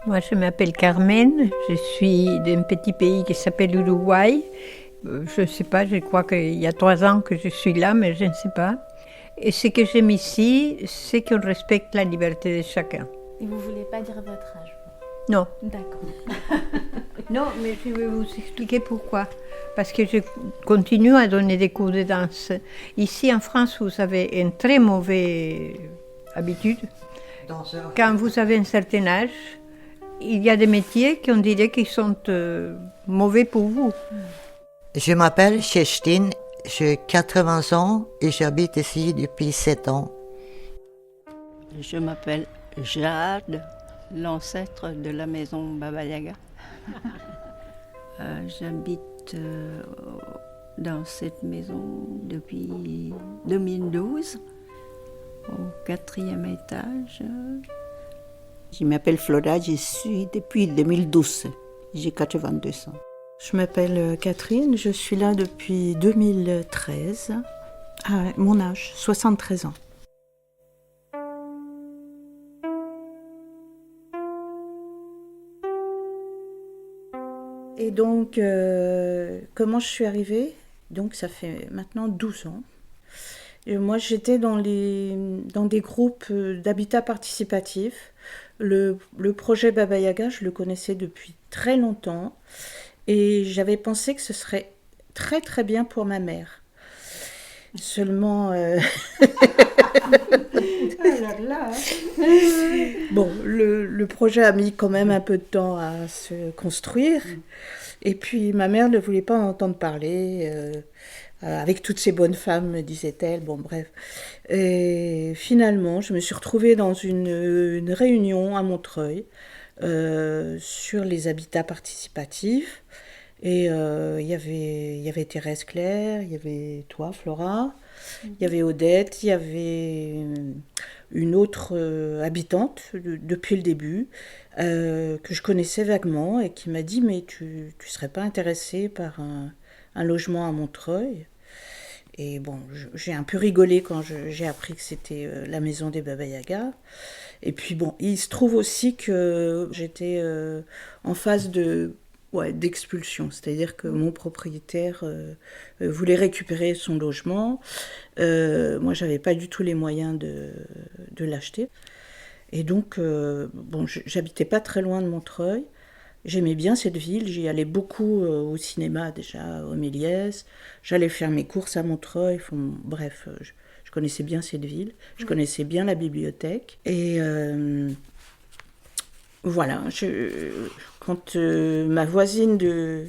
Moi, je m'appelle Carmen, je suis d'un petit pays qui s'appelle l'Uruguay. Je ne sais pas, je crois qu'il y a 3 ans que je suis là, mais je ne sais pas. Et ce que j'aime ici, c'est qu'on respecte la liberté de chacun. Et vous ne voulez pas dire votre âge? Non. D'accord. Non, mais je vais vous expliquer pourquoi. Parce que je continue à donner des cours de danse. Ici, en France, vous avez une très mauvaise habitude. Quand vous avez un certain âge, il y a des métiers qu'on dirait qu'ils sont mauvais pour vous. Je m'appelle Chestine, j'ai 80 ans et j'habite ici depuis 7 ans. Je m'appelle Jade, l'ancêtre de la maison Baba Yaga. J'habite dans cette maison depuis 2012, au 4e étage. Je m'appelle Flora, je suis depuis 2012. J'ai 82 ans. Je m'appelle Catherine, je suis là depuis 2013. Mon âge, 73 ans. Et donc, comment je suis arrivée? Donc, ça fait maintenant 12 ans. Et moi, j'étais dans des groupes d'habitat participatif. Le projet Baba Yaga, je le connaissais depuis très longtemps. Et j'avais pensé que ce serait très très bien pour ma mère. Seulement... Bon, le projet a mis quand même un peu de temps à se construire. Et puis ma mère ne voulait pas en entendre parler. Avec toutes ces bonnes femmes, me disait-elle. Bon, bref. Et finalement, je me suis retrouvée dans une réunion à Montreuil sur les habitats participatifs. Et il y avait Thérèse Claire, il y avait toi, Flora, il y avait Odette, il y avait une autre habitante depuis le début que je connaissais vaguement et qui m'a dit « Mais tu serais pas intéressée par un logement à Montreuil ?» Et bon, j'ai un peu rigolé quand j'ai appris que c'était la maison des Baba Yaga. Et puis bon, il se trouve aussi que j'étais en phase d'expulsion, c'est-à-dire que mon propriétaire voulait récupérer son logement. Moi, j'avais pas du tout les moyens de l'acheter. Et donc, bon, j'habitais pas très loin de Montreuil. J'aimais bien cette ville, j'y allais beaucoup au cinéma déjà, au Méliès. J'allais faire mes courses à Montreuil. Bref, je connaissais bien cette ville. Je connaissais bien la bibliothèque. Et voilà, quand ma voisine de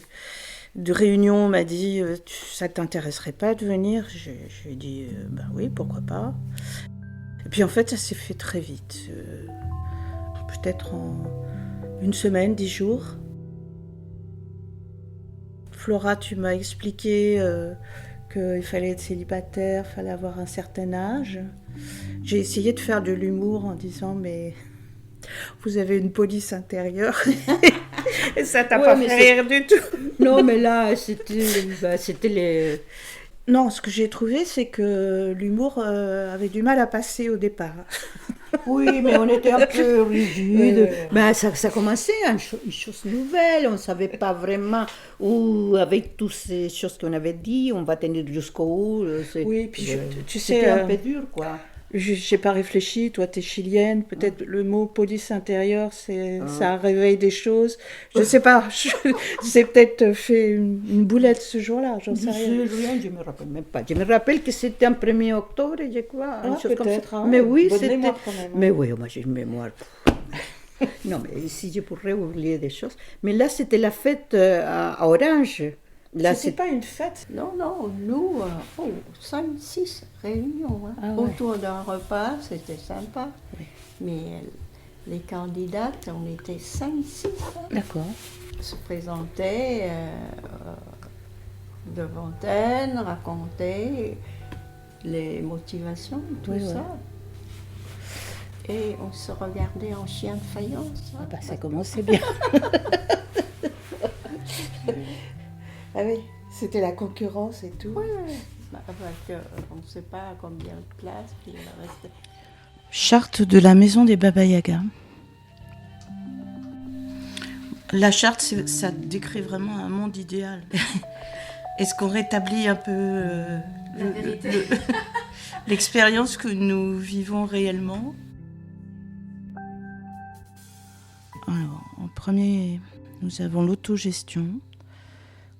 Réunion m'a dit « Ça t'intéresserait pas de venir ?» J'ai dit « Ben oui, pourquoi pas ?» Et puis en fait, ça s'est fait très vite. Peut-être en 1 semaine, 10 jours. Flora, tu m'as expliqué qu'il fallait être célibataire, il fallait avoir un certain âge. J'ai essayé de faire de l'humour en disant « Mais vous avez une police intérieure. » Et ça t'a pas fait rire du tout. Non, mais là, c'était les... Non, ce que j'ai trouvé, c'est que l'humour avait du mal à passer au départ. Oui, mais on était un peu rigide. Ça commençait une chose nouvelle. On ne savait pas vraiment où, avec toutes ces choses qu'on avait dit, on va tenir jusqu'au bout. Oui, puis tu sais, c'était un peu dur, quoi. J'ai pas réfléchi, toi t'es chilienne, peut-être le mot police intérieure, ça réveille des choses. Je sais pas, j'ai peut-être fait une boulette ce jour-là, j'en sais rien. Je me rappelle même pas. Je me rappelle que c'était un 1er octobre, je crois. Peut-être, hein, mais oui, bonne c'était... mémoire quand même. Mais oui, moi j'ai une mémoire. Non, mais ici je pourrais oublier des choses. Mais là, c'était la fête à Orange. Là, c'est pas une fête? Non, nous, 5-6 réunions autour d'un repas, c'était sympa. Oui. Mais les candidates, on était 5-6. D'accord. Se présentaient devant elles, racontaient les motivations, tout ça. Et on se regardait en chien de faïence. Ça commençait bien. Ah oui, c'était la concurrence et tout. Oui, on ne sait pas combien de places, puis il restait. Charte de la maison des Baba Yaga. La charte, ça décrit vraiment un monde idéal. Est-ce qu'on rétablit un peu l'expérience que nous vivons réellement? Alors, en premier, nous avons l'autogestion.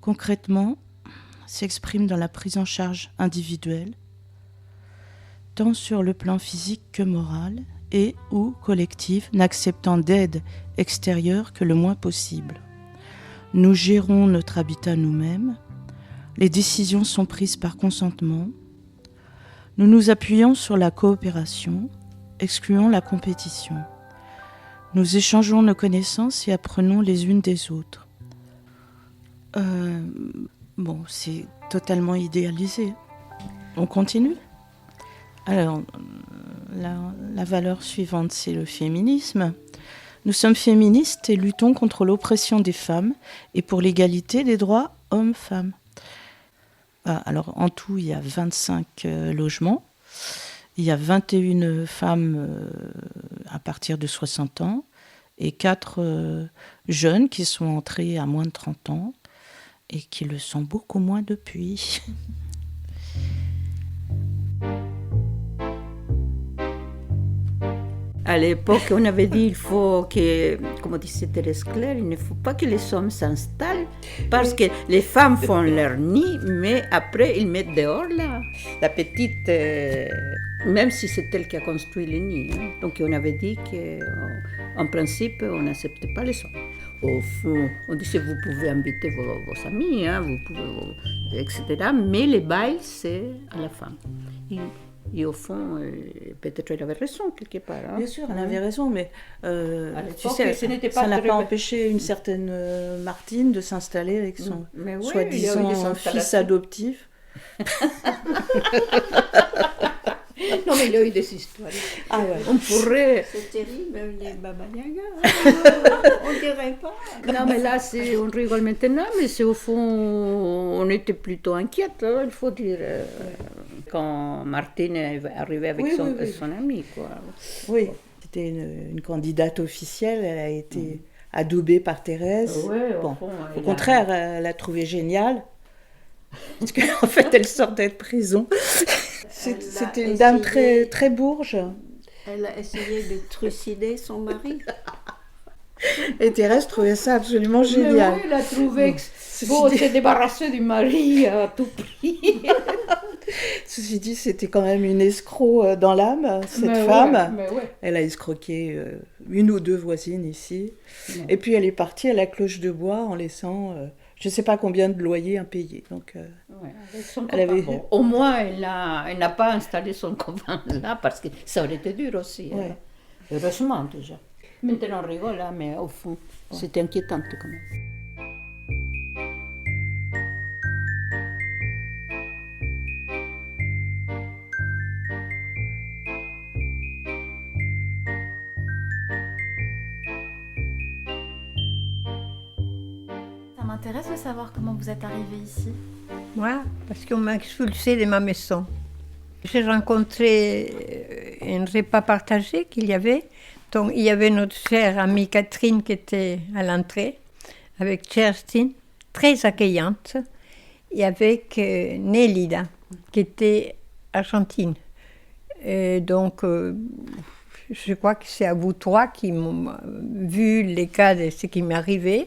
Concrètement, s'exprime dans la prise en charge individuelle, tant sur le plan physique que moral, et ou collective, n'acceptant d'aide extérieure que le moins possible. Nous gérons notre habitat nous-mêmes. Les décisions sont prises par consentement. Nous nous appuyons sur la coopération, excluons la compétition. Nous échangeons nos connaissances et apprenons les unes des autres. Bon, c'est totalement idéalisé. On continue ? Alors, la valeur suivante, c'est le féminisme. Nous sommes féministes et luttons contre l'oppression des femmes et pour l'égalité des droits hommes-femmes. Alors, en tout, il y a 25 logements. Il y a 21 femmes à partir de 60 ans et 4 jeunes qui sont entrés à moins de 30 ans et qui le sont beaucoup moins depuis. À l'époque, on avait dit il faut que, comme disait Thérèse Claire, il ne faut pas que les hommes s'installent parce que les femmes font leur nid, mais après ils mettent dehors la petite, même si c'est elle qui a construit le nid. Hein. Donc on avait dit qu'en principe, on n'acceptait pas les hommes. Au fond, on disait vous pouvez inviter vos amis, hein, vous pouvez, etc. Mais les bails, c'est à la femme. Et au fond, peut-être elle avait raison quelque part. Hein. Bien sûr, elle avait raison, mais tu sais, ça n'a pas empêché une certaine Martine de s'installer avec son soi-disant fils adoptif. Non, mais il y a eu des histoires. Ah ouais. On pourrait... C'est terrible, les Baba Yaga. On dirait pas. Non, mais là, on rigole maintenant, mais c'est au fond, on était plutôt inquiète, hein, il faut dire. Quand Martine est arrivée avec son ami, quoi. Oui, c'était une candidate officielle, elle a été adoubée par Thérèse. Au contraire, elle l'a trouvée géniale. Parce qu'en fait, elle sortait de prison. C'était une dame très, très bourge. Elle a essayé de trucider son mari. Et Thérèse trouvait ça absolument génial. Mais oui, elle a trouvé que se débarrasser du mari à tout prix. Ceci dit, c'était quand même une escroc dans l'âme, cette femme. Elle a escroqué une ou deux voisines ici. Et puis elle est partie à la cloche de bois en laissant... je ne sais pas combien de loyers impayés. Donc, elle avait... Bon, au moins, elle n'a pas installé son copain là, parce que ça aurait été dur aussi. Ouais. Heureusement, déjà. Maintenant, on rigole, hein, mais au fond, c'était inquiétant quand même. Ça m'intéresse de savoir comment vous êtes arrivée ici. Moi, parce qu'on m'a expulsée de ma maison. J'ai rencontré un repas partagé qu'il y avait. Donc, il y avait notre chère amie Catherine qui était à l'entrée, avec Kerstin, très accueillante, et avec Nélida, qui était argentine. Et donc, je crois que c'est à vous trois qui m'ont vu les cas de ce qui m'est arrivé.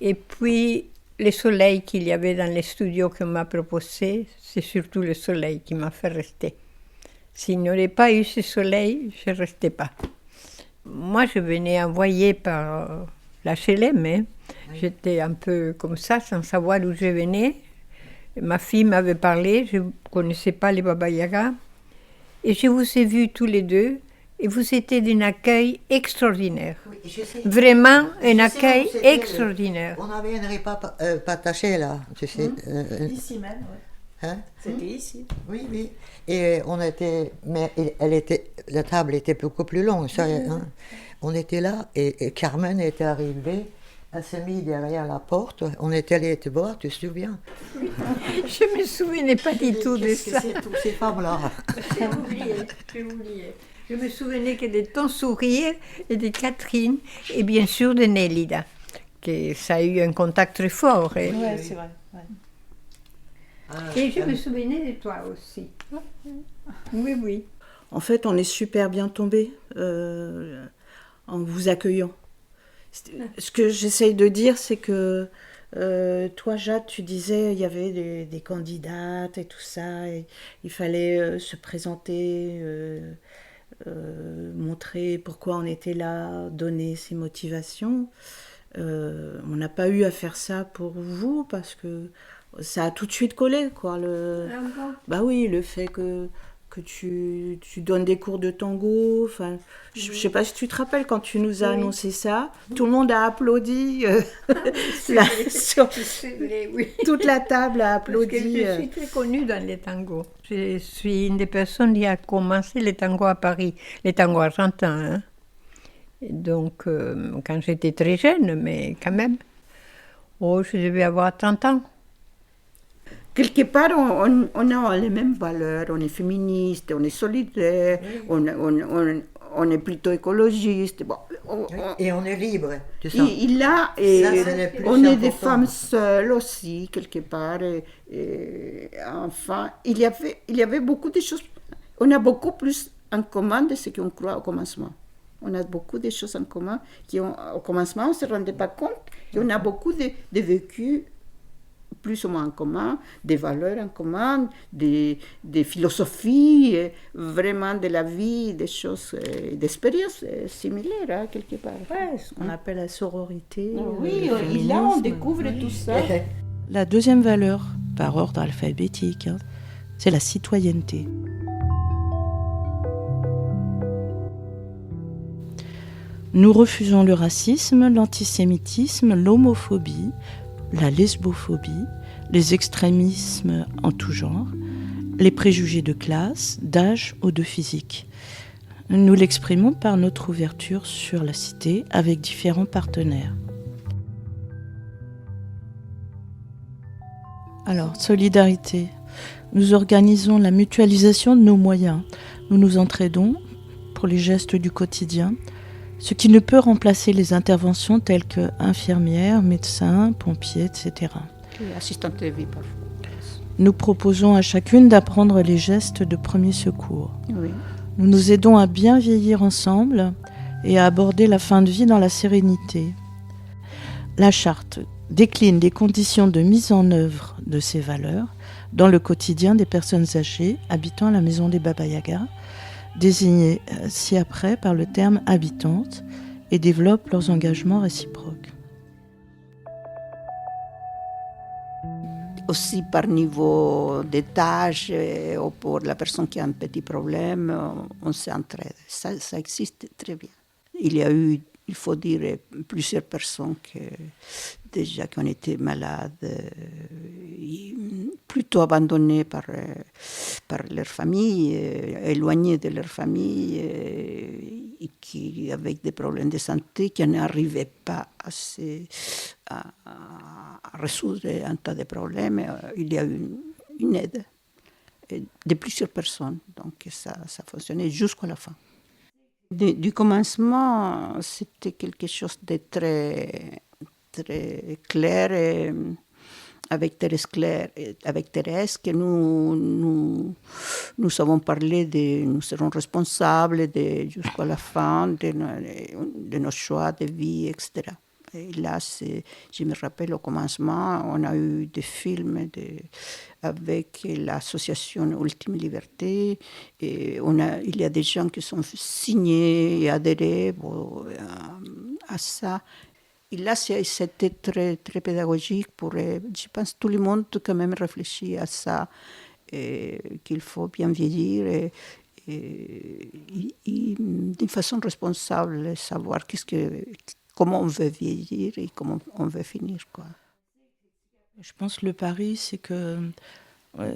Et puis, le soleil qu'il y avait dans les studios qu'on m'a proposé, c'est surtout le soleil qui m'a fait rester. S'il n'y aurait pas eu ce soleil, je ne restais pas. Moi, je venais envoyée par l'HLM. Hein. Oui. J'étais un peu comme ça, sans savoir d'où je venais. Ma fille m'avait parlé, je ne connaissais pas les Baba Yaga. Et je vous ai vus tous les deux, et vous étiez d'un accueil extraordinaire. Oui, vraiment un accueil extraordinaire. On avait un repas partagé là, tu sais. Ici même, oui. Hein? C'était ici. Oui, oui. Et on était, mais la table était beaucoup plus longue. Ça, hein? On était là et Carmen était arrivée. Elle s'est mise derrière la porte. On est allé te voir, tu te souviens? Je ne me souvenais pas du tout de ça. C'est toutes ces femmes-là. J'ai oublié. Je me souvenais que de ton sourire et de Catherine et bien sûr de Nélida, que ça a eu un contact très fort. Et, Ouais, c'est vrai. Ouais. et je me souvenais de toi aussi. Oui, oui. En fait, on est super bien tombés en vous accueillant. Ce que j'essaye de dire, c'est que toi, Jade, tu disais il y avait des candidates et tout ça, et il fallait se présenter, montrer pourquoi on était là, donner ses motivations. On n'a pas eu à faire ça pour vous parce que ça a tout de suite collé, quoi. Ah bon? Bah oui, le fait que tu donnes des cours de tango. Enfin, je sais pas si tu te rappelles quand tu nous as annoncé ça, tout le monde a applaudi. C'est vrai, oui. Toute la table a Parce que applaudi. je suis très connue dans les tangos. Je suis une des personnes qui a commencé les tangos à Paris, les tangos argentins. Hein. Et donc, quand j'étais très jeune, mais quand même, je devais avoir 30 ans. Quelque part, on a les mêmes valeurs. On est féministe, on est solidaire, on est plutôt écologiste. Bon, Et on est libre, tu sens. on Ça, c'est le plus est des important. femmes seules aussi, quelque part. Et enfin, il y avait beaucoup de choses. On a beaucoup plus en commun de ce qu'on croit au commencement. On a beaucoup de choses en commun au commencement, on ne se rendait pas compte qu'on a beaucoup de vécus plus ou moins en commun, des valeurs en commun, des philosophies, vraiment de la vie, des choses, des expériences similaires, hein, quelque part. Ouais, ce qu'on appelle la sororité. Oui, le et féminisme. là on découvre tout ça. La deuxième valeur, par ordre alphabétique, hein, c'est la citoyenneté. Nous refusons le racisme, l'antisémitisme, l'homophobie, la lesbophobie, les extrémismes en tout genre, les préjugés de classe, d'âge ou de physique. Nous l'exprimons par notre ouverture sur la cité avec différents partenaires. Alors, solidarité. Nous organisons la mutualisation de nos moyens. Nous nous entraidons pour les gestes du quotidien, ce qui ne peut remplacer les interventions telles que infirmières, médecins, pompiers, etc. Assistante de vie parfois. Nous proposons à chacune d'apprendre les gestes de premier secours. Oui. Nous nous aidons à bien vieillir ensemble et à aborder la fin de vie dans la sérénité. La charte décline les conditions de mise en œuvre de ces valeurs dans le quotidien des personnes âgées habitant à la maison des Baba Yaga, désignées ci-après par le terme habitantes, et développent leurs engagements réciproques. Aussi par niveau des tâches ou pour la personne qui a un petit problème, on s'entraide. Ça existe très bien. Il y a eu, il faut dire, plusieurs personnes déjà qui ont été malades, plutôt abandonnées par leur famille, éloignées de leur famille, et qui, avec des problèmes de santé, qui n'arrivaient pas à résoudre un tas de problèmes. Il y a eu une aide de plusieurs personnes, donc ça fonctionnait jusqu'à la fin. Du commencement, c'était quelque chose de très, très clair, et avec Thérèse, que nous avons parlé nous serons responsables jusqu'à la fin de nos choix de vie, etc. Et là, je me rappelle au commencement, on a eu des films avec l'association Ultime Liberté. Et il y a des gens qui sont signés et adhérés à ça. Et là, c'était très, très pédagogique pour, je pense, tout le monde quand même réfléchit à ça, qu'il faut bien vieillir et d'une façon responsable, savoir comment on veut vieillir et comment on veut finir, quoi. Je pense que le pari, c'est que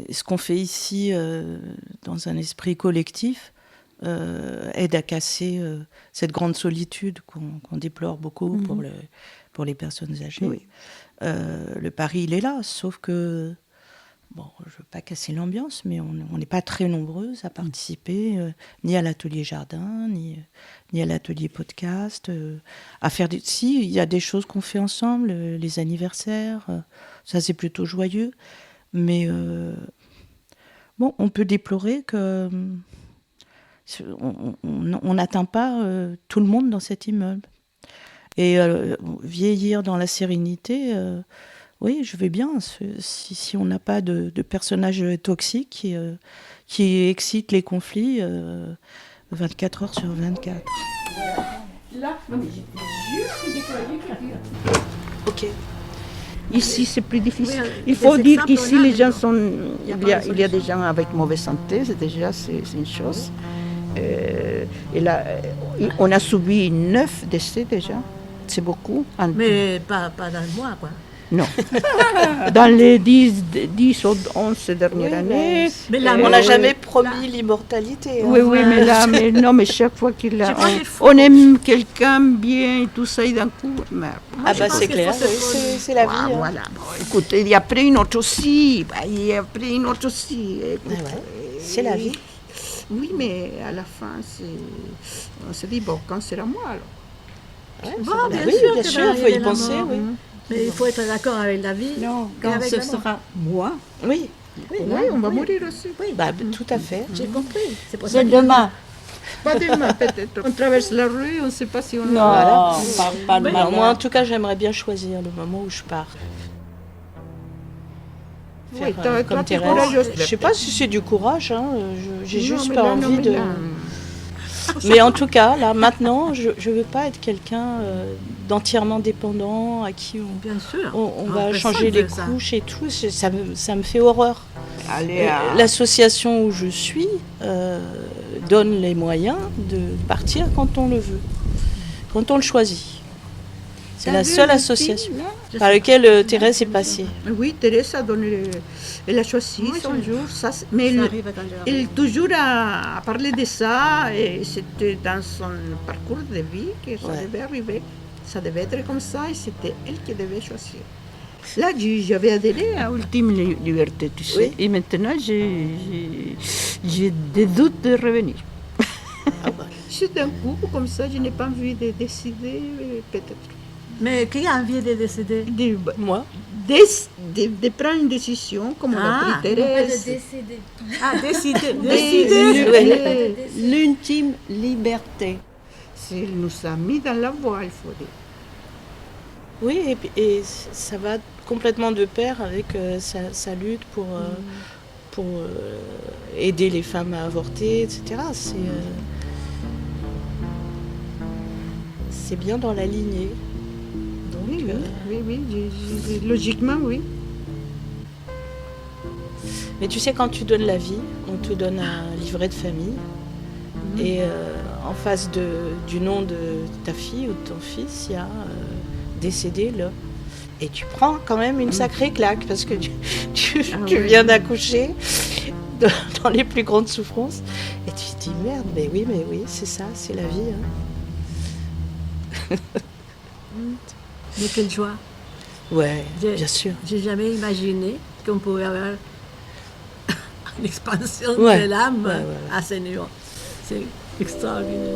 ce qu'on fait ici dans un esprit collectif aide à casser cette grande solitude qu'on déplore beaucoup pour les personnes âgées. Oui. Le pari, il est là, sauf que bon, je ne veux pas casser l'ambiance, mais on n'est pas très nombreuses à participer, ni à l'atelier jardin, ni à l'atelier podcast. À faire si, il y a des choses qu'on fait ensemble, les anniversaires, ça c'est plutôt joyeux. Mais bon, on peut déplorer que on n'atteint pas tout le monde dans cet immeuble. Et vieillir dans la sérénité, oui, je vais bien. Si on n'a pas de personnages toxiques qui excitent les conflits 24 heures sur 24. Là, ok. Ici, c'est plus difficile. Il faut dire qu'ici, les gens sont... Il y a des gens avec mauvaise santé, c'est une chose. Et là, on a subi 9 décès déjà. C'est beaucoup. Mais pas dans le mois, quoi. Non. Dans les 10 ou 11 dernières années. Mais là, on n'a jamais promis l'immortalité. Oui, mais chaque fois on aime quelqu'un bien et tout ça, et d'un coup, merde. C'est clair, c'est la vie. Voilà. Bon, écoutez, il y a après une autre aussi. C'est la vie. Oui, mais à la fin, on se dit, bon, quand sera moi alors? Bien sûr, il faut y penser, oui. Mais il faut être d'accord avec la vie. Non, quand ce sera moi. Oui, on va mourir aussi. Oui. Tout à fait. J'ai compris. C'est pour ça C'est que demain. Pas demain, peut-être. On traverse la rue, on ne sait pas si on... Non, voilà. pas de mal. Moi, en tout cas, j'aimerais bien choisir le moment où je pars. Oui, comme Thérèse. Je ne sais pas si c'est du courage, hein. J'ai juste pas envie de... Mais en tout cas, là, maintenant, je ne veux pas être quelqu'un d'entièrement dépendant, à qui on va changer les couches et tout. Ça me fait horreur. L'association où je suis donne les moyens de partir quand on le veut, quand on le choisit. C'est la seule association par laquelle Thérèse est passée. Oui, Thérèse a donné... Elle a choisi son jour. Mais elle toujours a parlé de ça, et c'était dans son parcours de vie que ça devait arriver. Ça devait être comme ça, et c'était elle qui devait choisir. Là, j'avais adhéré à Ultime Liberté, tu sais. Oui. Et maintenant, j'ai des doutes de revenir. C'est d'un coup, comme ça, je n'ai pas envie de décider, peut-être. Mais qui a envie de décider? Moi. De prendre une décision, comme on a pris Thérèse. Décider. L'ultime liberté. Elle nous a mis dans la voie, il faut dire. Oui, et ça va complètement de pair avec sa lutte pour aider les femmes à avorter, etc. C'est bien dans la lignée. Donc, oui, logiquement, oui. Mais tu sais, quand tu donnes la vie, on te donne un livret de famille. Et en face du nom de ta fille ou de ton fils, il y a décédé le. Et tu prends quand même une sacrée claque parce que tu viens d'accoucher dans les plus grandes souffrances. Et tu te dis merde, mais oui, c'est ça, c'est la vie. Hein. Mais quelle joie. Ouais, bien sûr. J'ai jamais imaginé qu'on pouvait avoir une expansion de l'âme à ce niveau. C'est extraordinaire.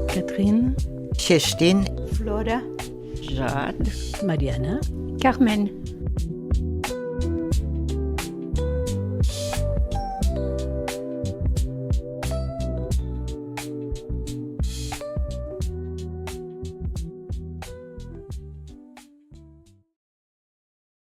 Catherine, Kerstin, Flora, Jade, Mariana, Carmen.